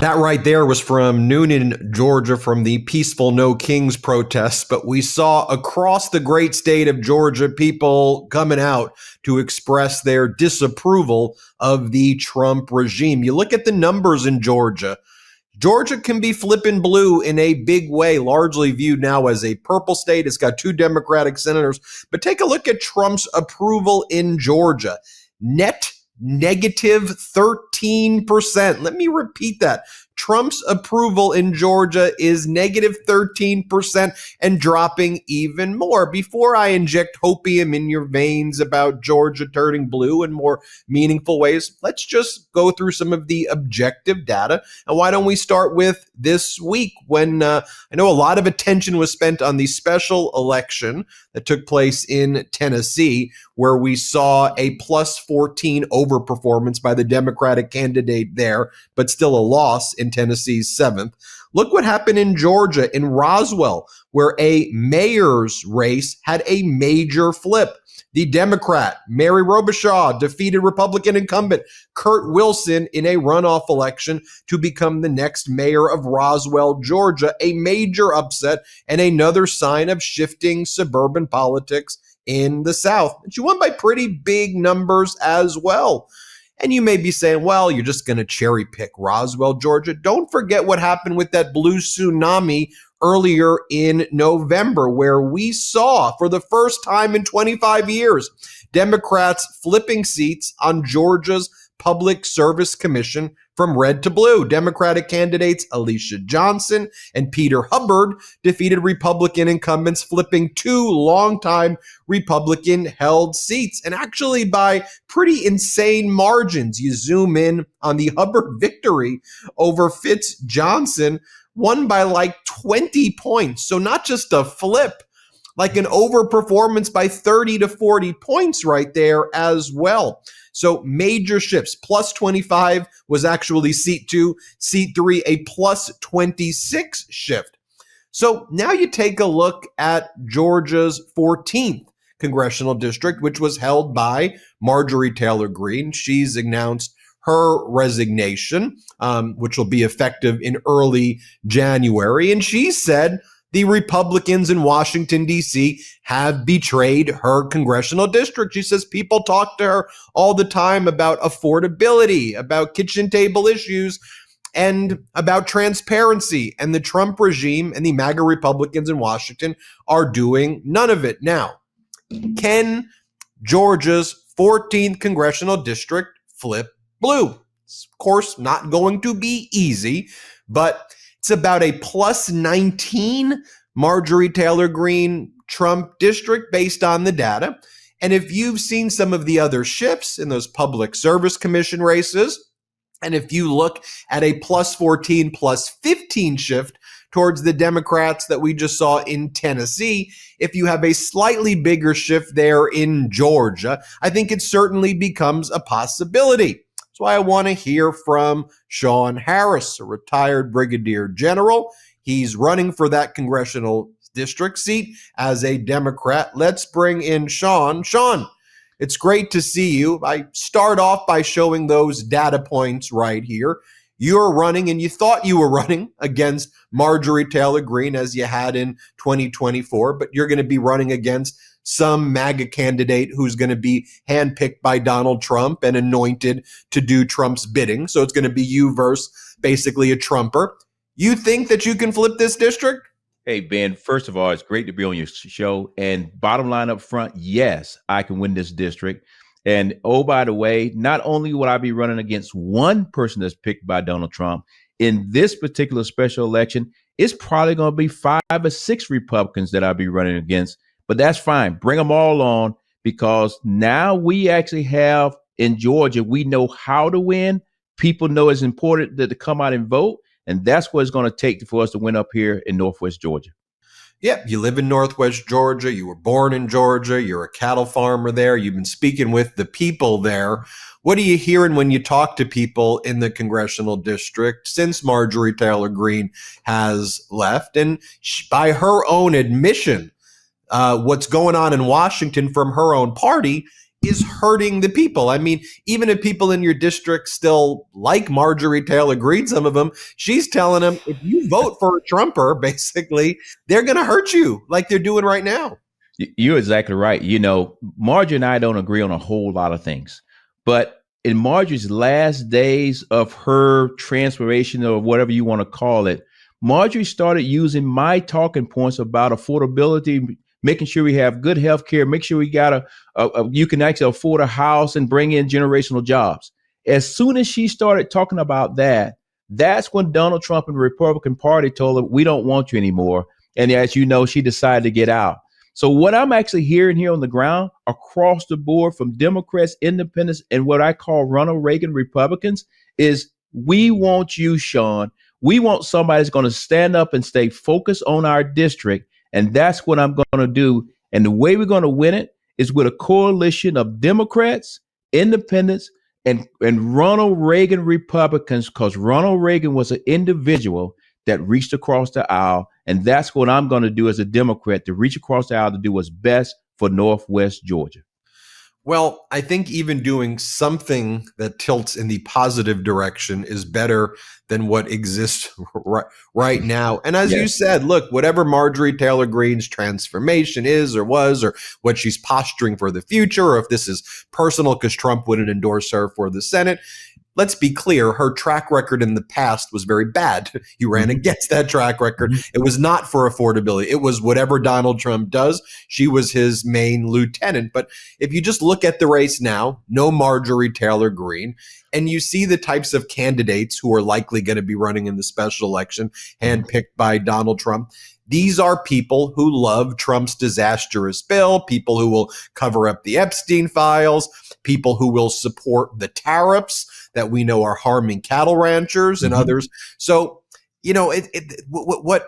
That right there was from Noonan, Georgia, from the peaceful No Kings protests. But we saw across the great state of Georgia people coming out to express their disapproval of the Trump regime. You look at the numbers in Georgia. Georgia can be flipping blue in a big way, largely viewed now as a purple state. It's got 2 Democratic senators. But take a look at Trump's approval in Georgia. Net negative 13%. Let me repeat that. Trump's approval in Georgia is negative 13% and dropping even more. Before I inject hopium in your veins about Georgia turning blue in more meaningful ways, let's just go through some of the objective data. And why don't we start with this week when I know a lot of attention was spent on the special election that took place in Tennessee, where we saw a plus 14 overperformance by the Democratic candidate there, but still a loss in Tennessee's 7th. Look what happened in Georgia, in Roswell, where a mayor's race had a major flip. The Democrat, Mary Robichaud, defeated Republican incumbent Kurt Wilson in a runoff election to become the next mayor of Roswell, Georgia, a major upset and another sign of shifting suburban politics in the South. And she won by pretty big numbers as well. And you may be saying, well, you're just going to cherry pick Roswell, Georgia. Don't forget what happened with that blue tsunami earlier in November, where we saw for the first time in 25 years, Democrats flipping seats on Georgia's Public Service Commission from red to blue. Democratic candidates Alicia Johnson and Peter Hubbard defeated Republican incumbents, flipping 2 longtime Republican-held seats, and actually by pretty insane margins. You zoom in on the Hubbard victory over Fitz Johnson, won by like 20 points. So not just a flip, like an overperformance by 30 to 40 points right there as well. So major shifts. Plus 25 was actually seat 2. Seat 3, a plus 26 shift. So now you take a look at Georgia's 14th Congressional District, which was held by Marjorie Taylor Greene. She's announced her resignation, which will be effective in early January. And she said the Republicans in Washington, D.C. have betrayed her congressional district. She says people talk to her all the time about affordability, about kitchen table issues, and about transparency. And the Trump regime and the MAGA Republicans in Washington are doing none of it. Now, can Georgia's 14th congressional district flip blue? It's, of course, not going to be easy, but it's about a plus 19 Marjorie Taylor Greene Trump district based on the data. And if you've seen some of the other shifts in those Public Service Commission races, and if you look at a plus 14, plus 15 shift towards the Democrats that we just saw in Tennessee, if you have a slightly bigger shift there in Georgia, I think it certainly becomes a possibility. That's why I want to hear from Shawn Harris, a retired brigadier general. He's running for that congressional district seat as a Democrat. Let's bring in Shawn. Shawn, it's great to see you. I start off by showing those data points right here. You're running, and you thought you were running against Marjorie Taylor Greene as you had in 2024, but you're going to be running against some MAGA candidate who's going to be handpicked by Donald Trump and anointed to do Trump's bidding. So it's going to be you versus basically a Trumper. You think that you can flip this district? Hey, Ben, first of all, it's great to be on your show. And bottom line up front, yes, I can win this district. And oh, by the way, not only will I be running against one person that's picked by Donald Trump, in this particular special election, it's probably going to be 5 or 6 Republicans that I'll be running against. But that's fine. Bring them all on, because now we actually have in Georgia, we know how to win. People know it's important that to come out and vote. And that's what it's going to take for us to win up here in Northwest Georgia. Yeah, you live in Northwest Georgia. You were born in Georgia. You're a cattle farmer there. You've been speaking with the people there. What are you hearing when you talk to people in the congressional district since Marjorie Taylor Greene has left? And by her own admission, what's going on in Washington from her own party is hurting the people. I mean, even if people in your district still like Marjorie Taylor Greene, some of them, she's telling them, if you vote for a Trumper, basically, they're going to hurt you like they're doing right now. You're exactly right. Marjorie and I don't agree on a whole lot of things, but in Marjorie's last days of her transformation or whatever you want to call it, Marjorie started using my talking points about affordability, making sure we have good health care, make sure we got you can actually afford a house and bring in generational jobs. As soon as she started talking about that, that's when Donald Trump and the Republican Party told her, we don't want you anymore. And as you know, she decided to get out. So what I'm actually hearing here on the ground across the board from Democrats, independents, and what I call Ronald Reagan Republicans is we want you, Shawn. We want somebody that's going to stand up and stay focused on our district. And that's what I'm going to do. And the way we're going to win it is with a coalition of Democrats, independents, and Ronald Reagan Republicans, because Ronald Reagan was an individual that reached across the aisle. And that's what I'm going to do as a Democrat, to reach across the aisle to do what's best for Northwest Georgia. Well, I think even doing something that tilts in the positive direction is better than what exists right now. And as you said, look, whatever Marjorie Taylor Greene's transformation is or was, or what she's posturing for the future, or if this is personal because Trump wouldn't endorse her for the Senate, let's be clear, her track record in the past was very bad. You ran against that track record. It was not for affordability. It was whatever Donald Trump does. She was his main lieutenant. But if you just look at the race now, no Marjorie Taylor Greene, and you see the types of candidates who are likely going to be running in the special election, handpicked by Donald Trump, these are people who love Trump's disastrous bill, people who will cover up the Epstein files, people who will support the tariffs that we know are harming cattle ranchers and others. So, what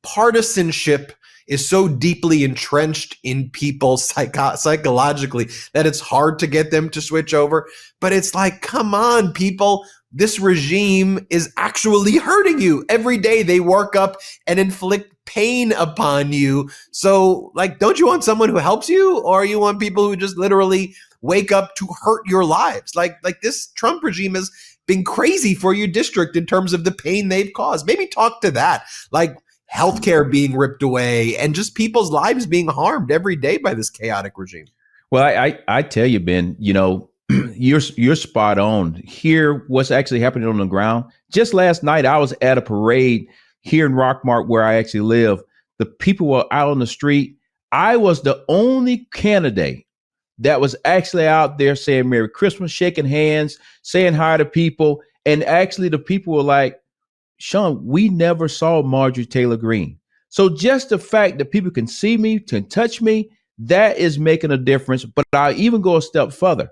partisanship is so deeply entrenched in people psychologically that it's hard to get them to switch over. But it's like, come on, people. This regime is actually hurting you. Every day they work up and inflict pain upon you. So, don't you want someone who helps you, or you want people who just literally wake up to hurt your lives? Like this Trump regime has been crazy for your district in terms of the pain they've caused. Maybe talk to that, like healthcare being ripped away and just people's lives being harmed every day by this chaotic regime. Well, I tell you, Ben, you're spot on. Here, what's actually happening on the ground. Just last night, I was at a parade here in Rockmart, where I actually live. The people were out on the street. I was the only candidate that was actually out there saying Merry Christmas, shaking hands, saying hi to people. And actually the people were like, Shawn, we never saw Marjorie Taylor Greene. So just the fact that people can see me, can touch me, that is making a difference. But I'll even go a step further.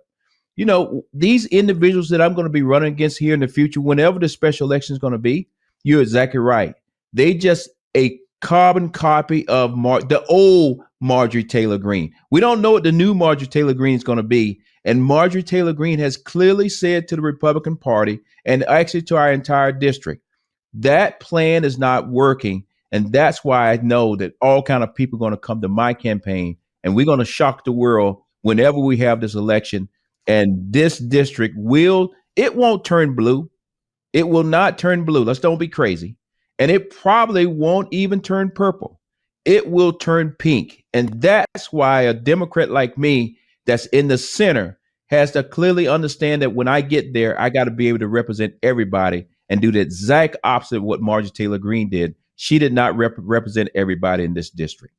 These individuals that I'm going to be running against here in the future, whenever the special election is going to be, you're exactly right. They just a carbon copy of the old Marjorie Taylor Greene. We don't know what the new Marjorie Taylor Greene is going to be. And Marjorie Taylor Greene has clearly said to the Republican Party, and actually to our entire district, that plan is not working. And that's why I know that all kind of people are going to come to my campaign, and we're going to shock the world whenever we have this election. And this district it won't turn blue. It will not turn blue. Let's don't be crazy. And it probably won't even turn purple. It will turn pink. And that's why a Democrat like me that's in the center has to clearly understand that when I get there, I got to be able to represent everybody and do the exact opposite of what Marjorie Taylor Greene did. She did not represent everybody in this district.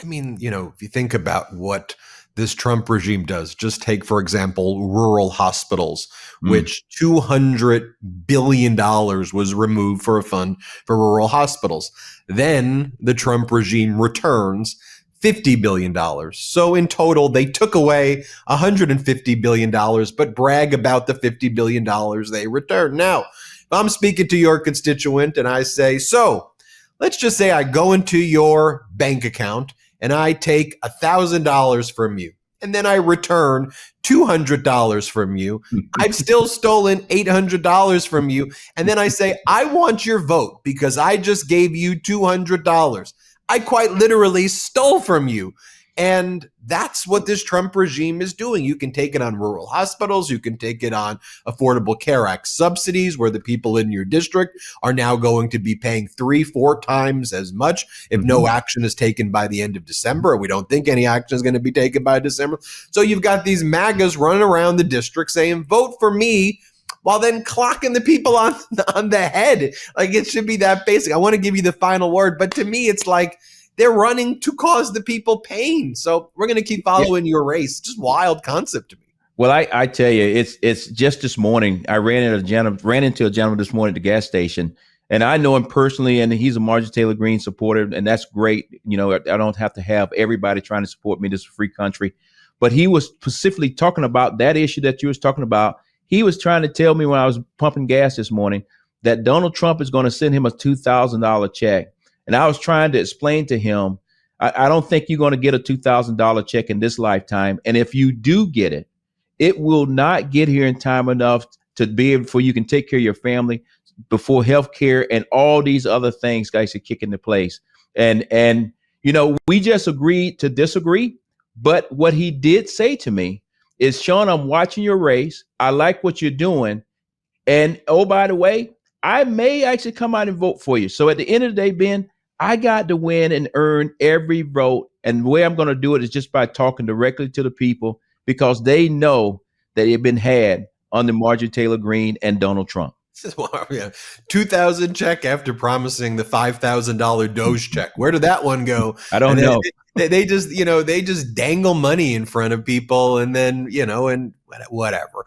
I mean, if you think about what this Trump regime does, just take, for example, rural hospitals, which $200 billion was removed for a fund for rural hospitals. Then the Trump regime returns $50 billion. So in total, they took away $150 billion, but brag about the $50 billion they returned. Now, if I'm speaking to your constituent and I say, so let's just say I go into your bank account and I take $1,000 from you, and then I return $200 from you. I've still stolen $800 from you. And then I say, I want your vote because I just gave you $200. I quite literally stole from you. And that's what this Trump regime is doing. You can take it on rural hospitals. You can take it on Affordable Care Act subsidies, where the people in your district are now going to be paying 3-4 times as much if no action is taken by the end of December. We don't think any action is going to be taken by December. So you've got these MAGAs running around the district saying, vote for me, while then clocking the people on the head. Like, it should be that basic. I want to give you the final word, but to me, it's like they're running to cause the people pain. So we're going to keep following your race. Just wild concept to me. Well, I tell you, it's just this morning. I ran into a gentleman this morning at the gas station, and I know him personally, and he's a Marjorie Taylor Greene supporter, and that's great. You know, I don't have to have everybody trying to support me. This is a free country. But he was specifically talking about that issue that you was talking about. He was trying to tell me when I was pumping gas this morning that Donald Trump is going to send him a $2,000 check. And I was trying to explain to him, I don't think you're going to get a $2,000 check in this lifetime. And if you do get it, it will not get here in time enough to be able for you can take care of your family before health care and all these other things guys are kick into place. And you know, we just agreed to disagree. But what he did say to me is, Shawn, I'm watching your race. I like what you're doing. And oh, by the way, I may actually come out and vote for you. So at the end of the day, Ben, I got to win and earn every vote. And the way I'm going to do it is just by talking directly to the people, because they know that they've been had under Marjorie Taylor Greene and Donald Trump. $2,000 check after promising the $5,000 Doge check. Where did that one go? I don't know. They just dangle money in front of people, and then, and whatever.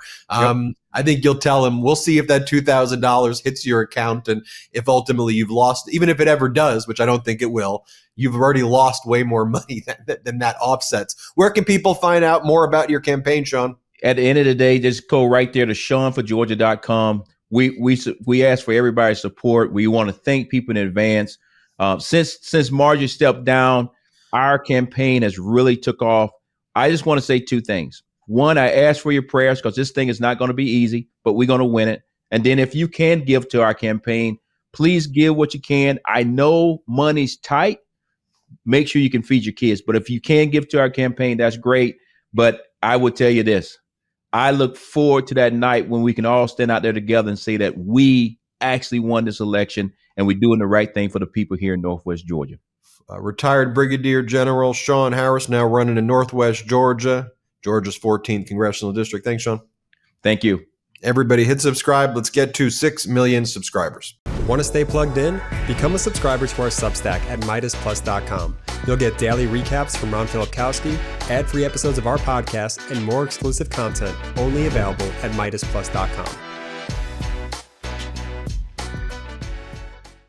I think you'll tell them, we'll see if that $2,000 hits your account. And if ultimately you've lost, even if it ever does, which I don't think it will, you've already lost way more money than that offsets. Where can people find out more about your campaign, Shawn? At the end of the day, just go right there to ShawnForGeorgia.com. We ask for everybody's support. We want to thank people in advance. Since Marjorie stepped down, our campaign has really took off. I just want to say two things. One, I ask for your prayers, because this thing is not going to be easy, but we're going to win it. And then if you can give to our campaign, please give what you can. I know money's tight. Make sure you can feed your kids. But if you can give to our campaign, that's great. But I would tell you this. I look forward to that night when we can all stand out there together and say that we actually won this election and we're doing the right thing for the people here in Northwest Georgia. Retired Brigadier General Shawn Harris, now running in Northwest Georgia, Georgia's 14th Congressional District. Thanks, Shawn. Thank you. Everybody hit subscribe. Let's get to 6 million subscribers. Want to stay plugged in? Become a subscriber to our Substack at MeidasPlus.com. You'll get daily recaps from Ron Filipkowski, ad-free episodes of our podcast, and more exclusive content only available at MeidasPlus.com.